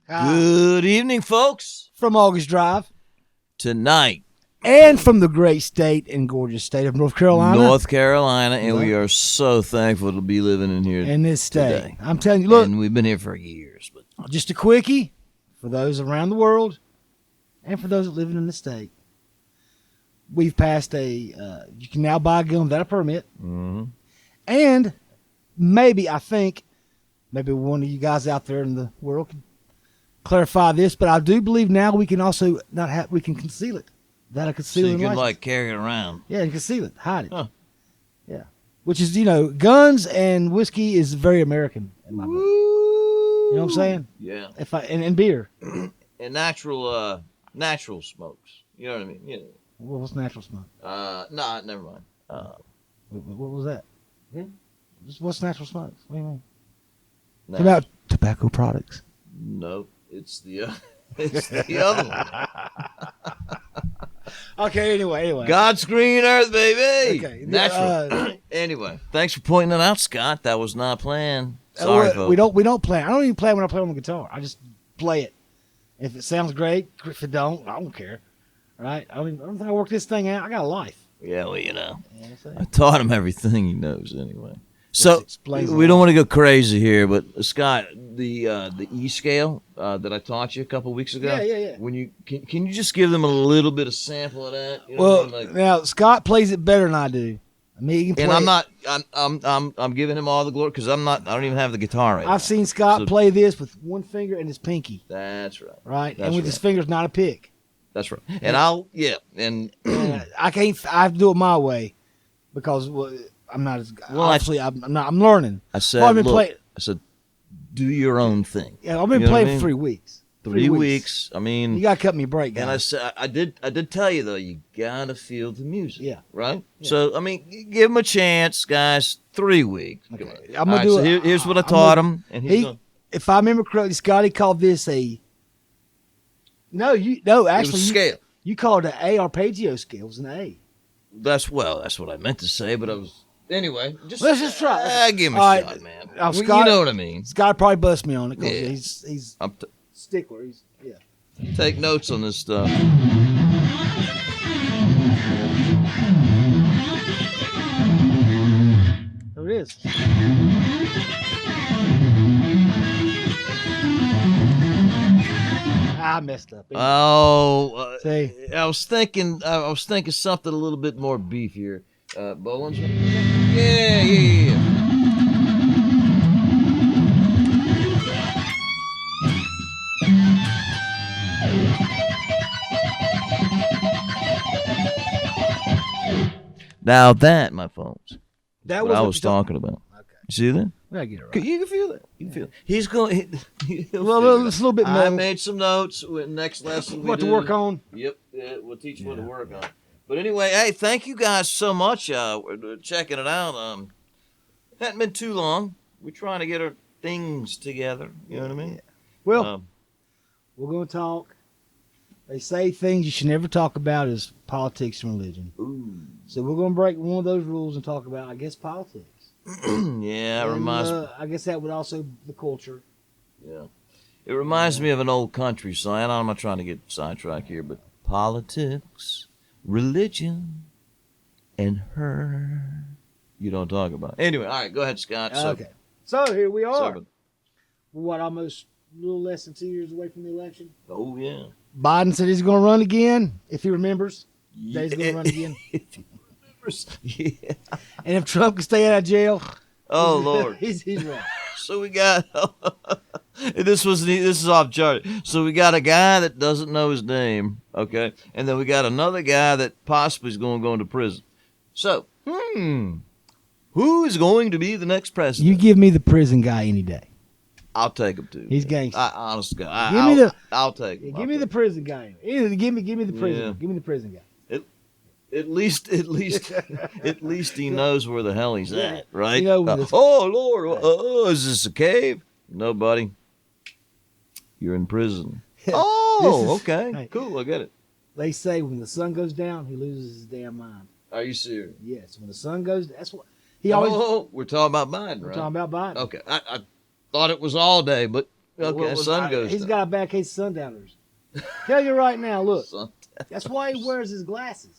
Good evening, folks. From August Drive. Tonight. And from the great state and gorgeous state of North Carolina. And we are so thankful to be living in here in this state. Today. I'm telling you, look. And we've been here for years. But just a quickie for those around the world and for those living in the state. We've passed you can now buy a gun without a permit. Mm-hmm. And maybe one of you guys out there in the world can clarify this, but I do believe now we can also we can conceal it. That a concealing so you can license. carry it around. Yeah, you conceal it, hide it. Huh. Yeah, which is guns and whiskey is very American in my book. You know what I'm saying? Yeah. And beer and natural smokes. You know what I mean? Yeah. What's natural smoke? Nah, never mind. What was that? What's natural smokes? What do you mean? Nah. About tobacco products. No, it's the other one. Okay, anyway. God's green earth, baby. Okay. Natural. Anyway, thanks for pointing it out, Scott. That was not planned. Sorry, folks. We don't plan. I don't even play when I play on the guitar. I just play it. If it sounds great, if it don't, I don't care. Right? I don't think I work this thing out. I got a life. Yeah, well, I taught him everything he knows anyway. So we don't want to go crazy here, but Scott, the E scale that I taught you a couple weeks ago. Yeah. When you can you just give them a little bit of sample of that? You know what I mean? Now Scott plays it better than I do. I mean, he can play and I'm not. I'm giving him all the glory because I'm not. I don't even have the guitar right. I've seen Scott play this with one finger and his pinky. That's right. Right, That's and with his fingers, not a pick. That's right. And I can't. I have to do it my way because I'm not as obviously. I'm learning. I said, do your own thing. Yeah, I've been playing for 3 weeks. 3 weeks. I mean, you gotta cut me a break, guys. And I said, I did tell you though, you gotta feel the music. Yeah. Right. Yeah. So I mean, give him a chance, guys. 3 weeks. Okay. I'm gonna do it. Here's what I taught him, and if I remember correctly, Scotty called this a. No, actually, scale. You called it an arpeggio scale. It was an A. That's what I meant to say, but I was anyway. Let's just try. Give him a shot, man. Scott, you know what I mean. Scott probably bust me on it because yeah. he's stickler. Take notes on this stuff. There it is. I messed up. See? I was thinking something a little bit more beefier. Bowling's? Yeah. Now that, my phones, that was what I was talking about. Okay. You see that? I get it right. You can feel it. You can feel it. He's going. It's a little bit. I made some notes. Next lesson, what to work on. Yep. We'll teach you what to work on. But anyway, hey, thank you guys so much. We're checking it out. Hadn't been too long. We're trying to get our things together. You know what I mean? Yeah. Well, we're going to talk. They say things you should never talk about is politics and religion. Ooh. So we're going to break one of those rules and talk about, I guess, politics. Yeah, it reminds me. I guess that would also the culture. Yeah. It reminds me of an old country song. I'm not trying to get sidetracked here, but politics, religion, and her. You don't talk about it. Anyway, all right, go ahead, Scott. Okay. So here we are. We're almost a little less than 2 years away from the election? Oh, yeah. Biden said he's going to run again, if he remembers. Yeah. He's going to run again. If he remembers. Yeah. And if Trump can stay out of jail. Oh, Lord. he's right. So we got, this is off chart. So we got a guy that doesn't know his name, okay? And then we got another guy that possibly is going to go into prison. So, who is going to be the next president? You give me the prison guy any day. I'll take him too. He's gangster. Honest guy. I'll take him. Give me the prison guy. Either give me the prison. Yeah. Give me the prison guy. At least he knows where the hell he's at, right? Oh Lord, is this a cave? No, buddy. You're in prison. Okay. Hey, cool, I get it. They say when the sun goes down, he loses his damn mind. Are you serious? Yes. When the sun goes, that's what he always. We're talking about Biden, right? We're talking about Biden. Okay. I thought it was all day, but Okay, sun goes He's down. got a bad case of sundowners. Tell you right now, look. Sun- That's why he wears his glasses.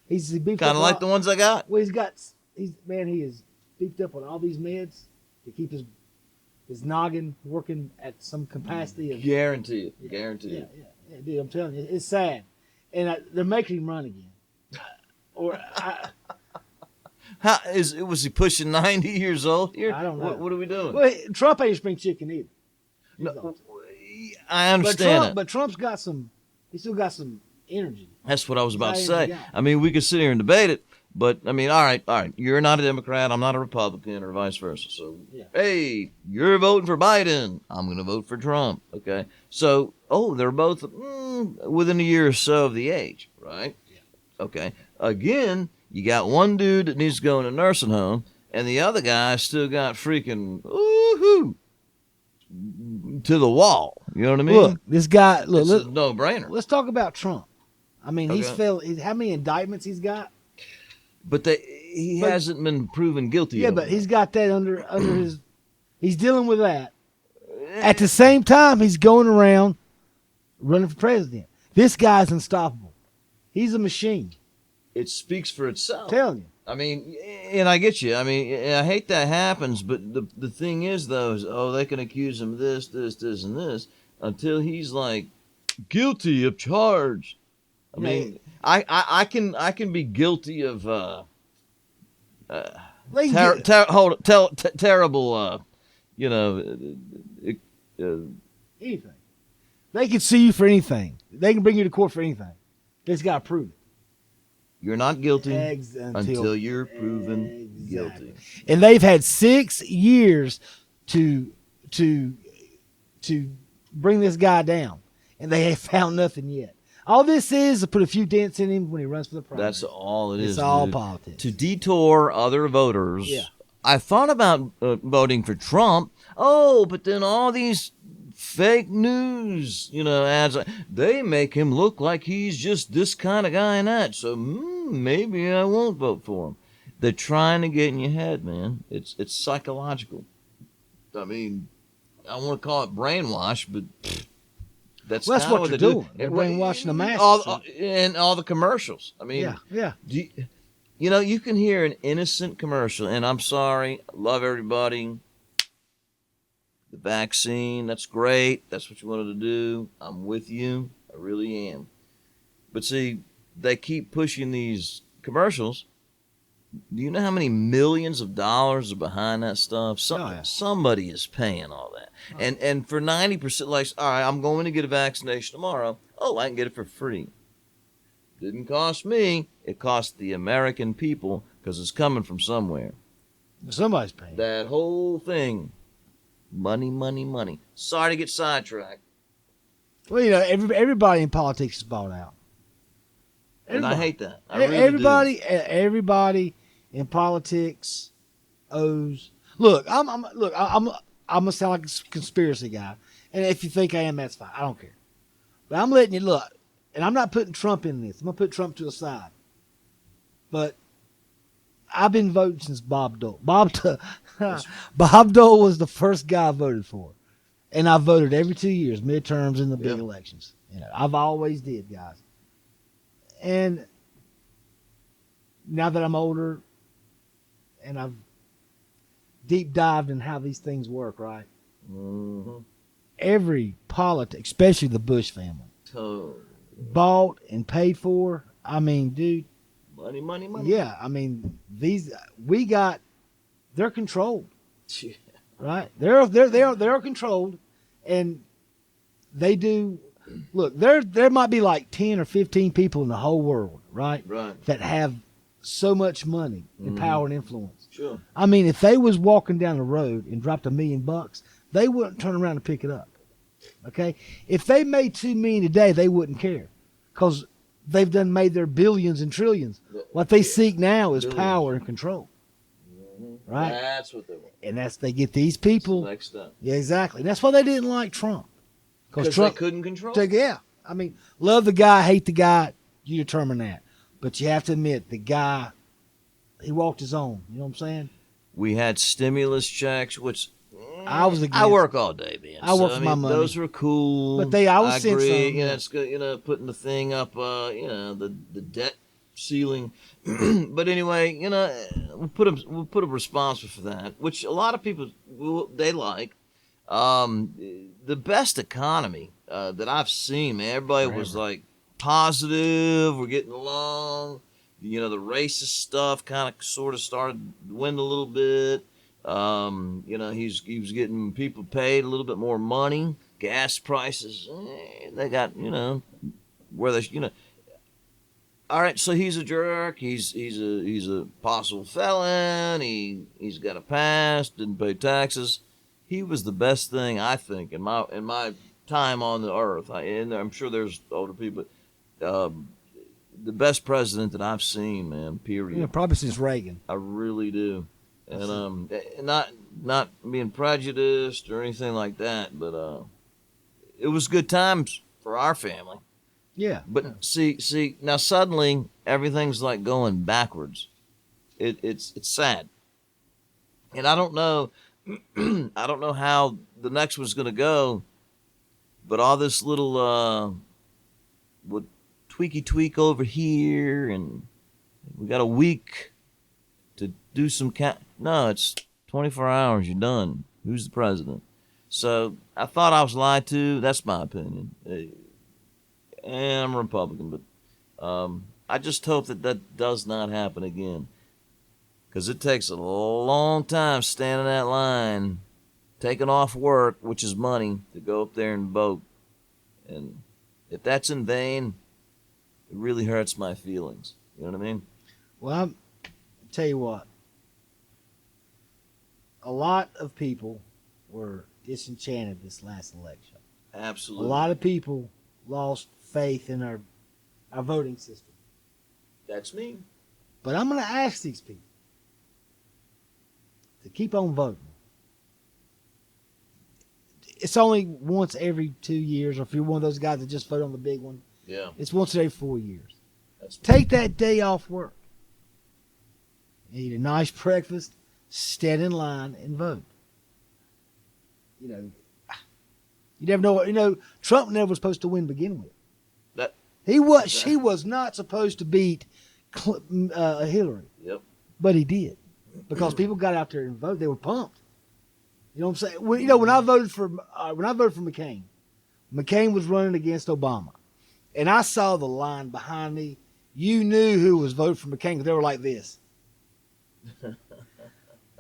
He's beefed Kind up of like on- the ones I got. Well, he is beefed up on all these meds to keep his noggin working at some capacity. Of, Guarantee it. Guarantee yeah, it. yeah, dude, I'm telling you, it's sad, and they're making him run again. Was he pushing 90 years old here? I don't know. What are we doing? Well, Trump ain't a spring chicken either. No, I understand it. But Trump's got some. He still got some energy. That's what I was about to High say. energy guy. I mean, we could sit here and debate it, but I mean, all right. You're not a Democrat. I'm not a Republican, or vice versa. So, Yeah. hey, you're voting for Biden. I'm going to vote for Trump. Okay. So, they're both within a year or so of the age, right? Yeah. Okay. Again, you got one dude that needs to go in a nursing home, and the other guy still got freaking woohoo to the wall. You know what I mean? Look, this guy. it's Look, a no-brainer. let's talk about Trump. I mean, Okay. how many indictments he's got? But he hasn't been proven guilty. Yeah, of but it. he's got that under his. He's dealing with that. At the same time, he's going around running for president. This guy's unstoppable. He's a machine. It speaks for itself. I'm telling you. I mean, and I get you. I mean, I hate that happens, but the thing is, though, is they can accuse him of this, and this until he's like guilty of charge. I mean, I can be guilty of terrible, Anything. They can sue you for anything. They can bring you to court for anything. They just got to prove it. you're not guilty Until until you're proven Exactly. guilty. And they've had 6 years to bring this guy down, and they have found nothing yet. All this is to put a few dents in him when he runs for the primary. That's all it is. It's all dude. politics. To detour other voters. Yeah. I thought about voting for Trump. Oh, but then all these fake news, ads, they make him look like he's just this kind of guy and that. So maybe I won't vote for him. They're trying to get in your head, man. It's psychological. I mean, I want to call it brainwash, but that's Well, that's kinda what they they're do. doing. They're brainwashing the masses. All the commercials. I mean, yeah. You can hear an innocent commercial, and I'm sorry, I love everybody. The vaccine, that's great. That's what you wanted to do. I'm with you. I really am. But see, they keep pushing these commercials. Do you know how many millions of dollars are behind that stuff? Somebody is paying all that. And for 90%, like, all right, I'm going to get a vaccination tomorrow. Oh, I can get it for free. Didn't cost me. It cost the American people because it's coming from somewhere. Somebody's paying. That whole thing. Money, money, money. Sorry to get sidetracked. Well, everybody in politics is bought out. And I hate that. I really do. Everybody in politics owes. Look, I'm gonna sound like a conspiracy guy, and if you think I am, that's fine. I don't care. But I'm letting you look, and I'm not putting Trump in this. I'm gonna put Trump to the side. But I've been voting since Bob Dole. Bob Dole was the first guy I voted for, and I voted every 2 years, midterms and the big elections. I've always did, guys. And now that I'm older, and I've deep dived in how these things work, right? Mm-hmm. Every politic, especially the Bush family, bought and paid for. I mean, dude. Money, money, money. Yeah, I mean, they're controlled, right? They're controlled, and they do. Look, there might be like 10 or 15 people in the whole world, right? Right. That have so much money and power and influence. Sure. I mean, if they was walking down the road and dropped $1 million, they wouldn't turn around and pick it up. Okay? If they made $2 million a day, they wouldn't care, because they've done made their billions and trillions. What they seek now is power and control. Mm-hmm. Right? That's what they want. And they get these people. Next step. Yeah, exactly. And that's why they didn't like Trump. Because Trump they couldn't control. Yeah. I mean, love the guy, hate the guy, you determine that. But you have to admit, the guy, he walked his own. You know what I'm saying? We had stimulus checks, which I was against. I work all day, man. I work for my money. Those were cool. But I was seeing agree. some. You know, it's good. You know, putting the thing up. The debt ceiling. But anyway, you know, we'll put a response for that, which a lot of people they like. The best economy that I've seen, man. Everybody was like positive. We're getting along. You know, the racist stuff kind of sort of started to win a little bit. You know, he was getting people paid a little bit more money. Gas prices, they got, you know, where they, you know. All right, so he's a jerk. He's a possible felon. He's got a past. Didn't pay taxes. He was the best thing, I think, in my time on the earth. And I'm sure there's older people. The best president that I've seen, man. Period. Yeah, probably since Reagan. I really do, and not being prejudiced or anything like that, but it was good times for our family. Yeah. But see, now suddenly everything's like going backwards. It's sad, and I don't know, I don't know how the next one's gonna go, but all this little tweak over here, and we got a week to do some no, it's 24 hours, you're done. Who's the president? So I thought I was lied to. That's my opinion. And I'm a Republican, but I just hope that does not happen again, because it takes a long time standing that line, taking off work, which is money, to go up there and vote. And if that's in vain, it really hurts my feelings. You know what I mean? Well, I'll tell you what. A lot of people were disenchanted this last election. Absolutely. A lot of people lost faith in our voting system. That's me. But I'm going to ask these people to keep on voting. It's only once every 2 years, or if you're one of those guys that just vote on the big one, yeah, it's once every 4 years. That's Take that day off work. Eat a nice breakfast, stand in line, and vote. You know, you never know what, you know, Trump never was supposed to win to begin with. She was not supposed to beat Hillary. Yep. But he did, because people got out there and voted. They were pumped. You know what I'm saying? When I voted for McCain, McCain was running against Obama, and I saw the line behind me. You knew who was voting for McCain because they were like this.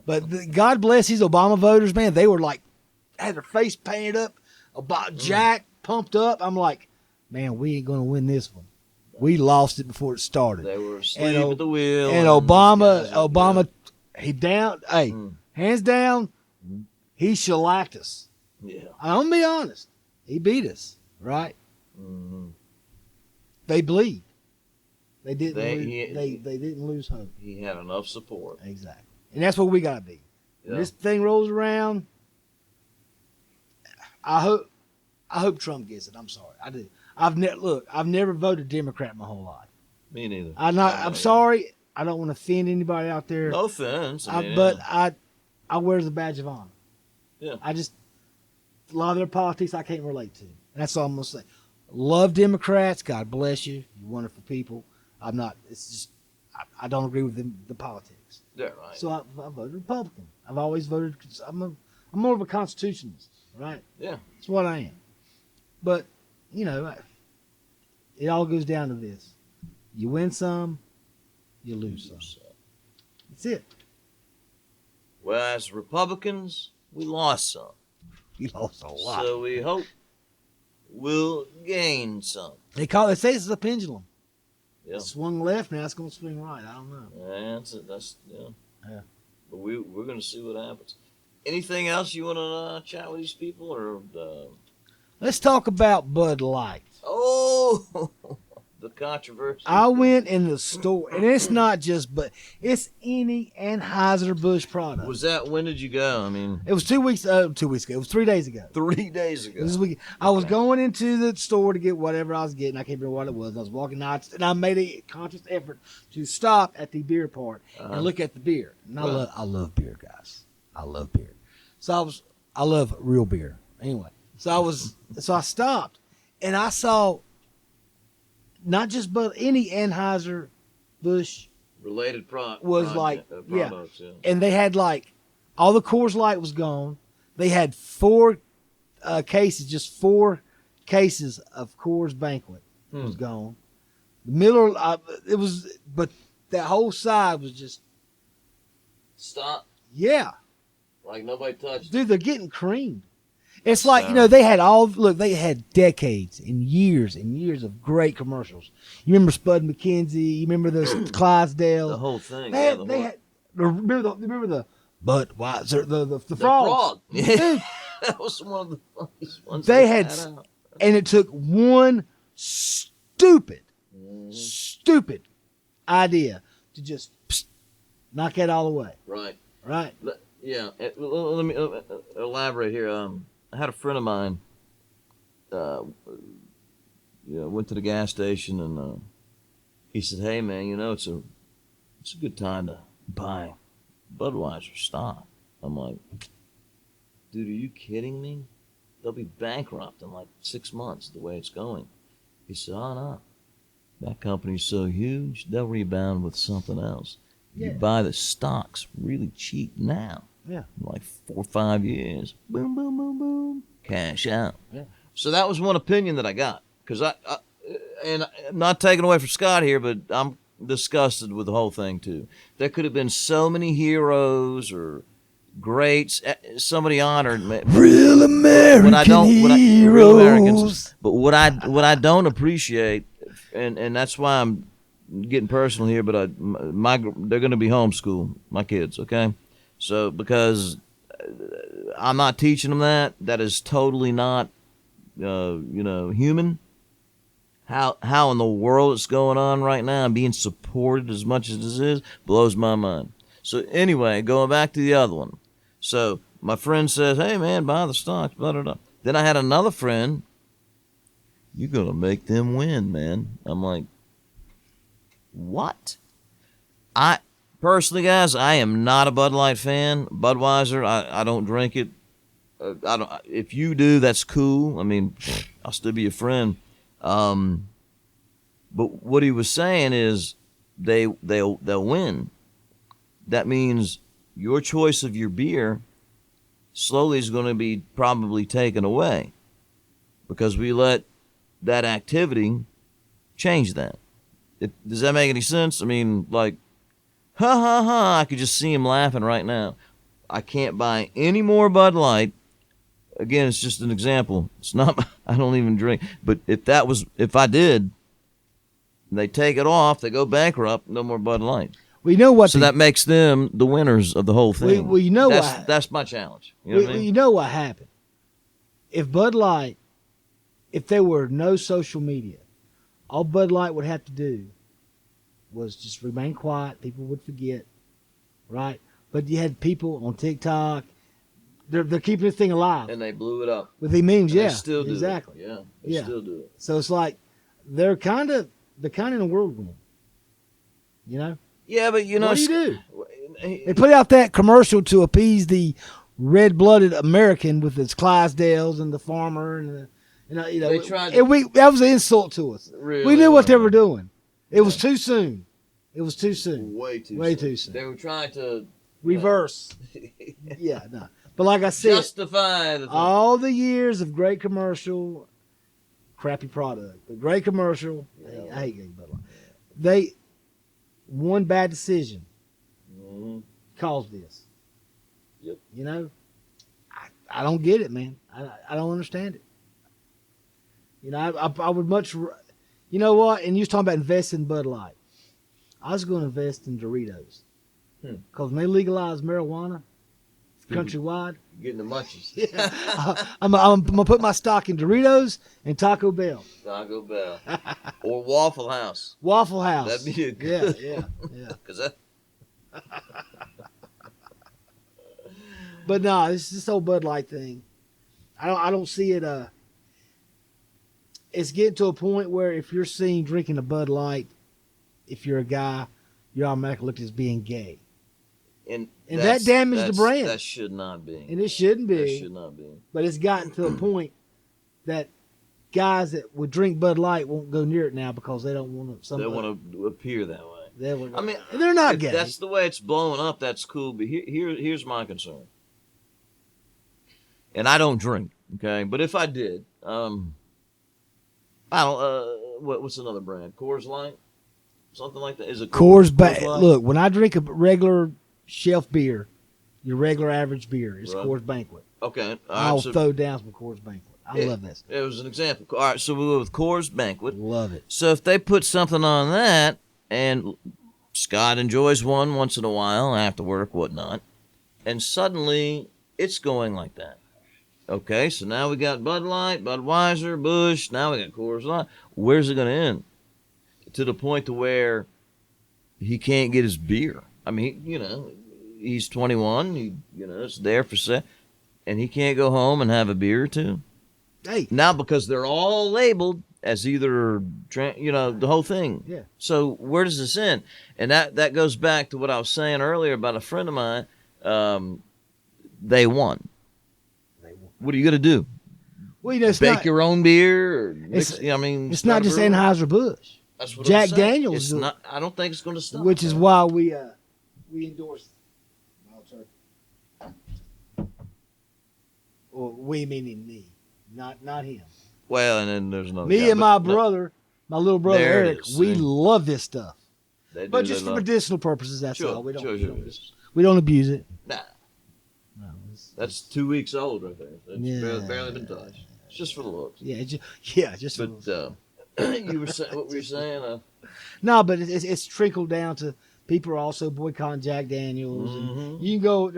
But God bless these Obama voters, man. They were like, had their face painted up, about Jack pumped up. I'm like, man, we ain't gonna win this one. We lost it before it started. They were asleep at the wheel. And Obama, he down. Hey, hands down, he shellacked us. Yeah. I'm gonna be honest. He beat us, right? Mm-hmm. They bleed. They didn't. They didn't lose hope. He had enough support. Exactly, and that's what we gotta be. Yeah. When this thing rolls around, I hope Trump gets it. I'm sorry, I do. I've never voted Democrat my whole life. Me neither. I'm sorry. I don't want to offend anybody out there. No offense. But I wear the badge of honor. Yeah. A lot of their politics I can't relate to. And that's all I'm gonna say. Love Democrats. God bless you. You're wonderful people. It's just I don't agree with the politics. Yeah, right. So I voted Republican. I've always voted. I'm more of a constitutionalist, right? Yeah. That's what I am. But it all goes down to this: you win some, you lose some. That's it. Well, as Republicans, we lost some. We lost a lot. So we hope we'll gain some. They say it's a pendulum. Yeah. It swung left, now it's going to swing right. I don't know. Yeah, yeah. Yeah. But we're going to see what happens. Anything else you want to chat with these people, or? Let's talk about Bud Light. Oh, the controversy. I went in the store, and it's not just, but it's any Anheuser-Busch product. When did you go? I mean, it was 2 weeks ago. It was 3 days ago. 3 days ago. This week, I was going into the store to get whatever I was getting. I can't remember what it was. I was walking out, and I made a conscious effort to stop at the beer part and look at the beer. And I love beer, guys. I love beer. So I love real beer. Anyway, so I stopped, and I saw not just but any Anheuser Busch Related was like products, yeah. and they had like all the Coors Light was gone. They had 4 cases, just 4 cases of Coors Banquet was gone. The Miller, it was, but that whole side was just Stop. yeah. Like nobody touched. Dude, they're getting creamed. It's like, they had decades and years of great commercials. You remember Spud McKenzie? You remember those Clydesdale? The whole thing. Remember the Budweiser, the frogs. Frog. Yeah. That was one of the funniest ones. They had, and it took one stupid idea to just knock that all away. Right. Right. Yeah. Let me elaborate here. I had a friend of mine. Went to the gas station and he said, "Hey man, it's a good time to buy Budweiser stock." I'm like, "Dude, are you kidding me? They'll be bankrupt in like 6 months the way it's going." He said, "Oh no, that company's so huge they'll rebound with something else. You buy the stocks really cheap now. Yeah. Like 4 or 5 years. Boom, boom, boom, boom. Cash out." Yeah. So that was one opinion that I got. Because and I'm not taking away from Scott here, but I'm disgusted with the whole thing too. There could have been so many heroes or greats, somebody honored. Real American heroes. Real Americans. But what I don't appreciate, and that's why I'm getting personal here, but they're going to be homeschooled, my kids, okay? So because I'm not teaching them that is totally not, human. How in the world it's going on right now and being supported as much as this is blows my mind. So anyway, going back to the other one. So my friend says, "Hey man, buy the stocks, blah, blah, blah." Then I had another friend, "You're going to make them win, man." I'm like, what? Personally, guys, I am not a Bud Light fan. Budweiser, I don't drink it. I don't. If you do, that's cool. I mean, I'll still be your friend. But what he was saying is, they'll win. That means your choice of your beer slowly is going to be probably taken away because we let that activity change that. Does that make any sense? I mean, like, ha ha ha, I could just see him laughing right now. I can't buy any more Bud Light. Again, it's just an example. It's not, I don't even drink. But if I did, they take it off, they go bankrupt, no more Bud Light. Well, you know what? So that makes them the winners of the whole thing. Well, you know that's my challenge. You know what I mean? You know what happened? If Bud Light, if there were no social media, all Bud Light would have to do was just remain quiet. People would forget, right? But you had people on TikTok. They're keeping this thing alive. And they blew it up. With the memes, and yeah. They still do exactly. it. Yeah. They still do it. So it's like they're kind of in a whirlwind. You know? Yeah, but what do you do? They put out that commercial to appease the red-blooded American with its Clydesdales and the farmer and they tried that was an insult to us. Really we knew what they were doing. It was too soon. It was too soon. Way too soon. They were trying to reverse. Yeah, no. But like I said, justify all the years of great commercial, crappy product, but great commercial. Yeah. I hate getting Bud Light. They one bad decision caused this. Yep. You know, I don't get it, man. I don't understand it. You know, I would much. You know what? And you was talking about investing in Bud Light. I was going to invest in Doritos because when they legalized marijuana countrywide, getting the munchies. Yeah, I'm gonna put my stock in Doritos and Taco Bell. Taco Bell or Waffle House. Waffle House. That'd be a good. Yeah. Because that. But no, this whole Bud Light thing, I don't see it. It's getting to a point where if you're seen drinking a Bud Light, if you're a guy, you're automatically looked at as being gay. And that damaged the brand. That should not be. And it shouldn't be. That should not be. But it's gotten to a point that guys that would drink Bud Light won't go near it now because they don't want to. They want to appear that way. I mean, they're not if gay. that's the way it's blowing up, that's cool. But here's my concern. And I don't drink, okay? But if I did, I don't. What's another brand? Coors Light, something like that. Is it Coors Light? Look, when I drink a regular shelf beer, your regular average beer is Right. Coors Banquet. Okay, I'll throw down some Coors Banquet. I love this. It was an example. All right, so we went with Coors Banquet. Love it. So if they put something on that, and Scott enjoys one once in a while after work, whatnot, and suddenly it's going like that. Okay, so now we got Bud Light, Budweiser, Busch. Now we got Coors Light. Where's it going to end? To the point to where he can't get his beer. I mean, he's 21. It's there for sale, and he can't go home and have a beer or two. Hey, Now because they're all labeled as either, the whole thing. Yeah. So where does this end? And that goes back to what I was saying earlier about a friend of mine. They won. What are you gonna do? well, it's Bake not, your own beer? Or mix, It's- it's not just Anheuser-Busch, That's what Jack I'm saying. Daniels It's do it. not. I don't think it's going to stop. which is why we endorse Wild Turkey. Well, we meaning me, not him. Well, and then there's another. Me guy, and but my no, brother, my little brother There it Eric, is, we see? love this stuff. they do, But they just for love- medicinal purposes, that's Sure, all. We don't, sure, we, sure. don't we don't abuse it. Nah, No, it's- that's 2 weeks old right there. It's Yeah. barely been touched. It's just for the looks. yeah, just But you were saying what were you saying? no, but it's trickled down to people are also boycotting Jack Daniels. Mhm. And you can go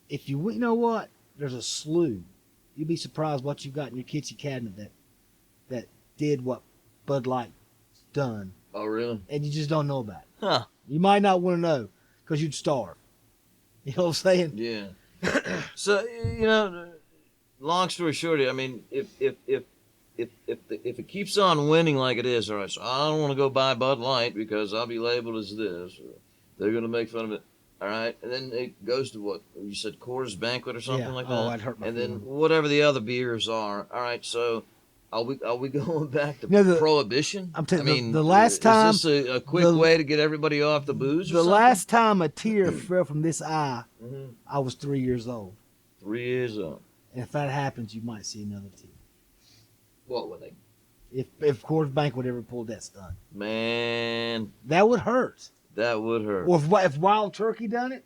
you know what? There's a slew. You'd be surprised what you got in your kitchen cabinet that did what Bud Light's done, Oh, really? and you just don't know about it. Huh? You might not want to know because you'd starve. You know what I'm saying? Yeah. So long story short, I mean, if it keeps on winning like it is, all right. So I don't want to go buy Bud Light because I'll be labeled as this, or they're going to make fun of it. All right, and then it goes to what you said, Coors Banquet or something Yeah. like Oh, that. I'd hurt my and then feelings. whatever the other beers are. All right, so are we going back to No, prohibition? I'm telling I you, mean, the last time- is this a quick the- way to get everybody off the booze? Or The something? last time a tear fell from this eye, Mhm. I was 3 years old. 3 years old. And if that happens, you might see another tear. What were they? If Coors Banquet ever pulled that stunt, Man, that would hurt. that would hurt. Or if Wild Turkey done it,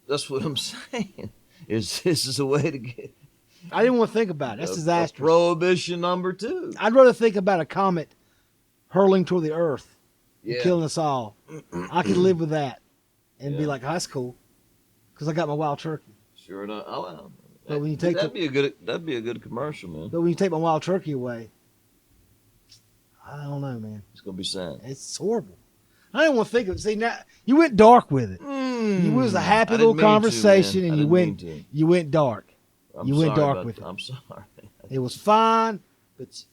That's what I'm saying. This is a way to get I didn't want to think about it. That's a disastrous. prohibition number 2. I'd rather think about a comet hurling toward the earth and Yeah. killing us all. I could live with that and be Yeah. like, oh, that's cool, because I got my Wild Turkey. Sure enough. Oh, well. But when you take that'd be a good commercial, man. But when you take my Wild Turkey away, I don't know, man. It's gonna be sad. It's horrible. I didn't want to think of it. See, now you went dark with it. It was a happy I little didn't mean to, conversation, man. I and didn't mean to. you went dark. I'm You went sorry dark about with that. it. I'm sorry. It was fine, but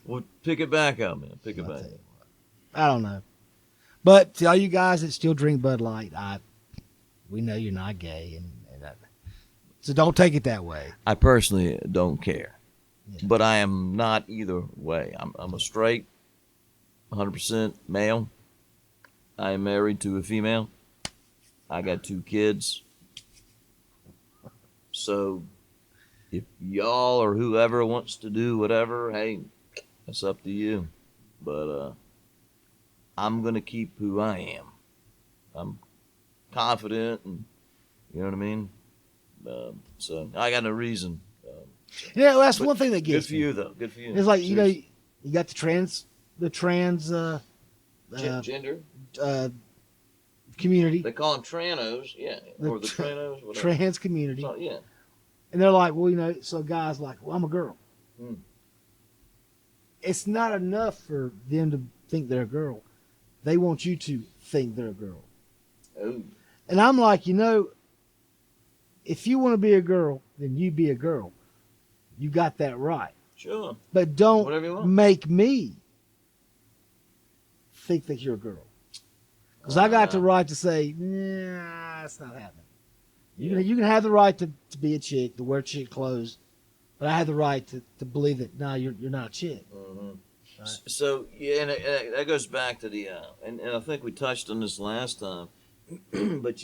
Well, pick it back up, man. Pick it I'll back tell up. you I don't know. But to all you guys that still drink Bud Light, we know you're not gay, so don't take it that way. I personally don't care, Yeah. but I am not either way. I'm a straight, 100% male. I am married to a female. I got 2 kids. So, if y'all or whoever wants to do whatever, hey, that's up to you. But I'm gonna keep who I am. I'm confident, and you know what I mean. So I got no reason. Yeah, well, that's But one thing that Good gets for me. you, though. Good for you. It's like you Seriously. got the trans Gender. community, They call them tranos, yeah, The or the tra- tranos, whatever. trans community, So, yeah. and they're like, well, so guys like, well, I'm a girl. Hmm. It's not enough for them to think they're a girl. They want you to think they're a girl. Oh, And I'm like, if you want to be a girl, then you be a girl. You got that right. sure. But Whatever you don't want. make me think that you're a girl. Because I got the right to say, nah, it's not happening. You can have the right to be a chick, to wear chick clothes, but I have the right to believe that, no, you're not a chick. Mm-hmm. Right. So, yeah, and that goes back to the, and I think we touched on this last time, but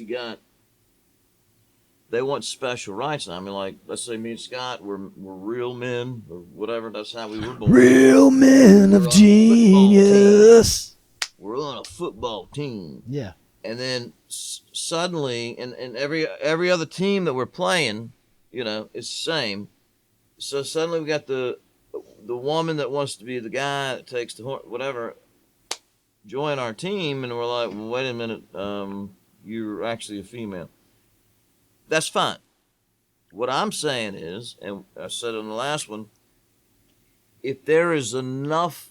they want special rights. I mean, like, let's say me and Scott, we're real men, or whatever, that's how we were born. Real men of genius. We're on a football team. Yeah. And then suddenly, and every other team that we're playing, you know, it's the same. So suddenly we got the woman that wants to be the guy that takes the whatever, join our team, and we're like, well, wait a minute, you're actually a female. That's fine. What I'm saying is, and I said on the last one, if there is enough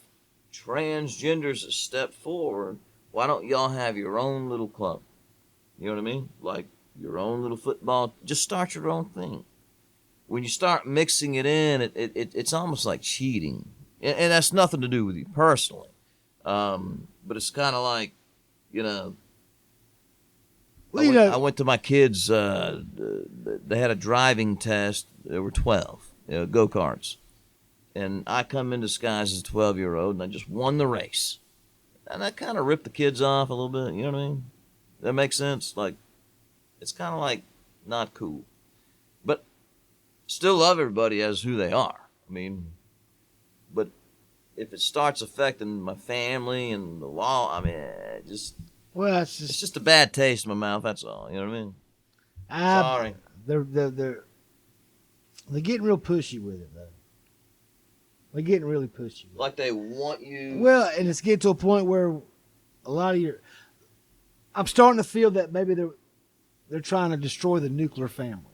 transgenders that step forward, why don't y'all have your own little club? You know what I mean? Like your own little football. Just start your own thing. When you start mixing it in, it's almost like cheating. And that's nothing to do with you personally. But it's kind of like, you know, Well, I went to my kids, they had a driving test. There were 12 go-karts. And I come in disguised as a 12-year-old, and I just won the race. And I kind of ripped the kids off a little bit, you know what I mean? That makes sense? Like, it's kind of like not cool. But still love everybody as who they are. I mean, but if it starts affecting my family and the law, I mean, well, it's just a bad taste in my mouth, that's all. You know what I mean? Sorry. They're getting real pushy with it, though. They're getting really pushy. Like they want you. Well, and it's getting to a point where a lot of I'm starting to feel that maybe they're trying to destroy the nuclear family,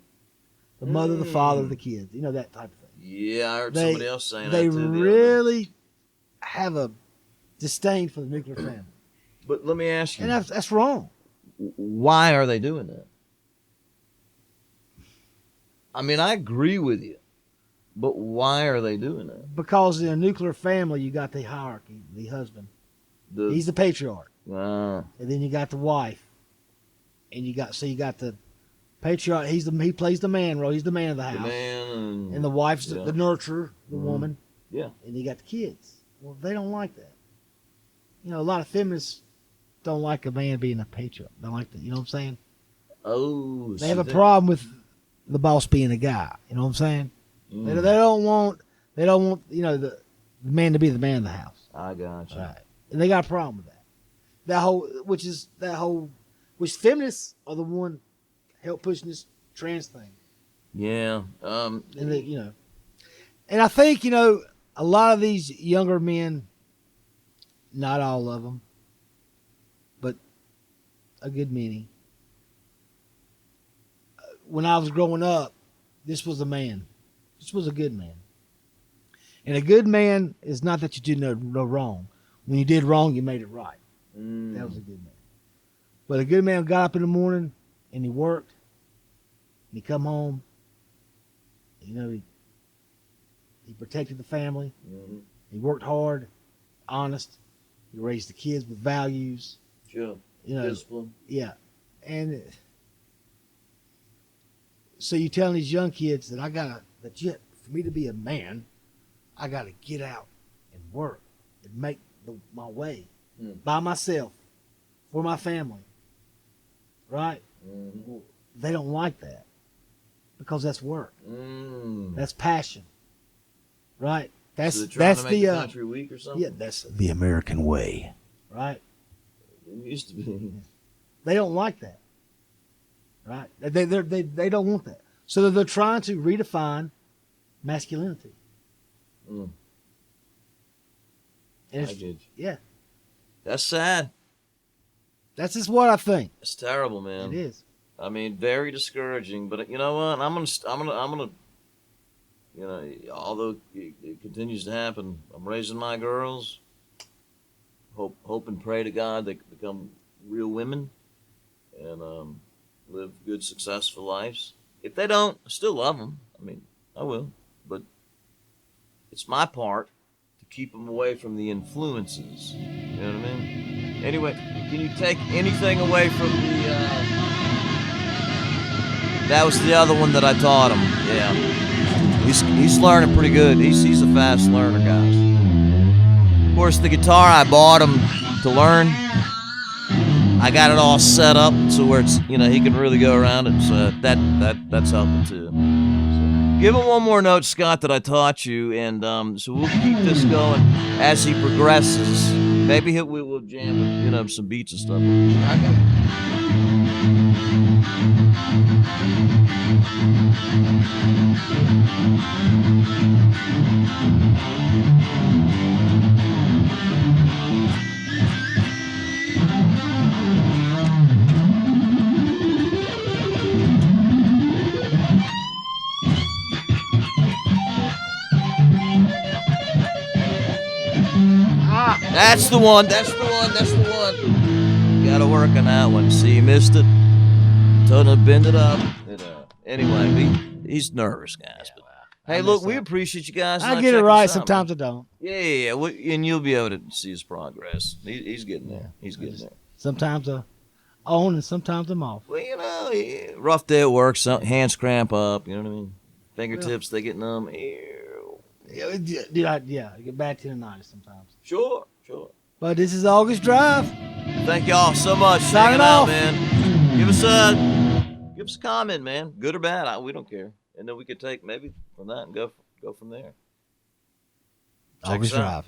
the mother, the father, the kids. You know, that type of thing. Yeah, I heard somebody else saying that they too. They really have a disdain for the nuclear family. But let me ask you, and that's wrong. Why are they doing that? I mean, I agree with you. But why are they doing that? Because in a nuclear family, you got the hierarchy, the husband. He's the patriarch. And then you got the wife. And you got the patriarch, he plays the man role, he's the man of the house. The man and the wife's the nurturer, the woman. Yeah. And you got the kids. Well, they don't like that. You know, a lot of feminists don't like a man being a patriarch. They don't like that, you know what I'm saying? Oh. They have a problem with the boss being a guy, you know what I'm saying? They don't want, you know, the man to be the man of the house. I got you. Right. And they got a problem with that. Which feminists are the one help pushing this trans thing. Yeah. And you know, and I think, you know, a lot of these younger men, not all of them, but a good many. When I was growing up, this was a man. This was a good man. And a good man is not that you did no wrong. When you did wrong, you made it right. That was a good man. But a good man got up in the morning and he worked. And he come home. You know, he protected the family. Mm-hmm. He worked hard, honest. He raised the kids with values. Sure. You know, discipline. Yeah. And so you're telling these young kids that for me to be a man, I got to get out and work and make my way by myself for my family. Right? Mm-hmm. Well, they don't like that because that's work. That's passion. Right? That's so they're trying to make the country weak or something? Yeah, that's the American way. Right? It used to be. They don't like that. Right? They don't want that. So they're trying to redefine masculinity. Mm. And I get you. Yeah. That's sad. That's just what I think. It's terrible, man. It is. I mean, very discouraging. But you know what? I'm gonna. You know, although it continues to happen, I'm raising my girls. Hope and pray to God they become real women and live good, successful lives. If they don't, I still love them. I mean, I will. But it's my part to keep them away from the influences. You know what I mean? Anyway, can you take anything away from the? That was the other one that I taught him. Yeah, he's learning pretty good. He's a fast learner, guys. Of course, the guitar I bought him to learn. I got it all set up so where it's he can really go around it. So that's helping too. So, give him one more note, Scott, that I taught you, and so we'll keep this going as he progresses. Maybe we will jam some beats and stuff. That's the one. Gotta work on that one. See, you missed it. Told him to bend it up. Anyway, he's nervous, guys. But, hey, look, we appreciate you guys. I get it right. Sometimes I don't. Yeah. And you'll be able to see his progress. He's getting there. He's getting there. Sometimes I'm on and sometimes I'm off. Well, rough day at work. Hands cramp up. You know what I mean? Fingertips, they get numb. Yeah, get back to the night sometimes. Sure. But this is August Drive. Thank y'all so much. Signing Hanging out, off. man. Give us a comment, man. Good or bad, we don't care. And then we could take maybe from that and go from there. Check August us out. Drive.